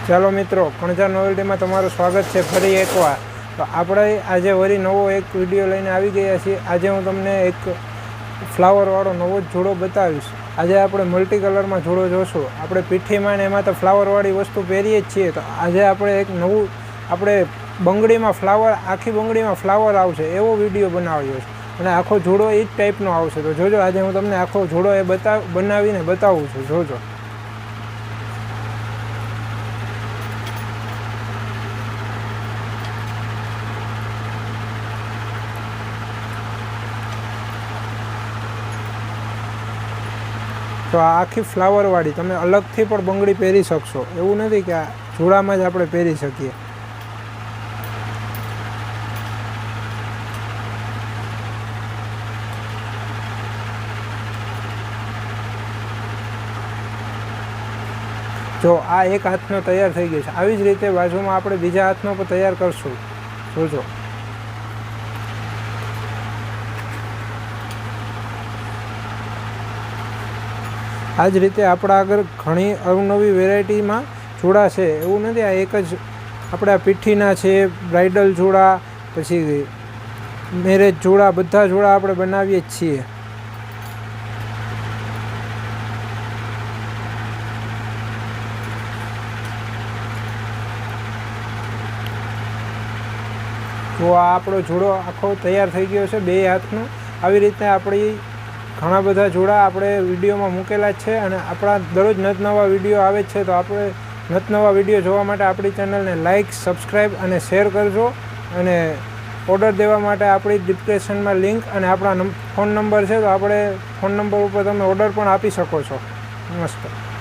ચાલો મિત્રો, કણઝાર નોવેલ્ટીમાં તમારું સ્વાગત છે ફરી એકવાર. તો આપણે આજે વળી નવો એક વિડીયો લઈને આવી ગયા છીએ. આજે હું તમને એક ફ્લાવરવાળો નવો જ જોડો બતાવીશ. આજે આપણે મલ્ટી કલરમાં જોડો જોશું. આપણે પીઠીમાં ને એમાં તો ફ્લાવરવાળી વસ્તુ પહેરીએ જ છીએ. તો આજે આપણે એક નવું બંગડીમાં ફ્લાવર, આખી બંગડીમાં ફ્લાવર આવશે એવો વિડીયો બનાવ્યો છે. અને આખો જોડો એ જ ટાઈપનો આવશે. તો જોજો, આજે હું તમને આખો જોડો એ બનાવીને બતાવું છું. જોજો. તો આ આખી ફ્લાવરવાળી તમે અલગથી પણ બંગડી પહેરી શકશો. એવું નથી કે આ જોડામાં જ આપણે પહેરી શકીએ. જો આ એક હાથનો તૈયાર થઈ ગયો છે. આવી જ રીતે બાજુમાં આપણે બીજા હાથનો પણ તૈયાર કરશું. જોજો. આ જ રીતે આપણા આગળ ઘણી અવનવી વેરાયટીમાં જોડા છે. એવું નથી આ એક જ આપણે આ પીઠીના છે, બ્રાઇડલ જોડા, પછી મેરેજ જોડા, બધા જોડા આપણે બનાવીએ જ છીએ. તો આ આપણો જોડો આખો તૈયાર થઈ ગયો છે, બે હાથનો. આવી રીતે આપણી ઘણા બધા જોડા આપણે વિડીયોમાં મૂકેલા જ છે. અને આપણા દરરોજ નવા વિડીયો આવે છે. તો આપણે નવા વિડીયો જોવા માટે આપણી ચેનલને લાઇક, સબસ્ક્રાઈબ અને શેર કરજો. અને ઓર્ડર દેવા માટે આપણી ડિસ્ક્રિપ્શનમાં લિંક અને આપણા ફોન નંબર છે. તો આપણે ફોન નંબર ઉપર તમે ઓર્ડર પણ આપી શકો છો. નમસ્કાર.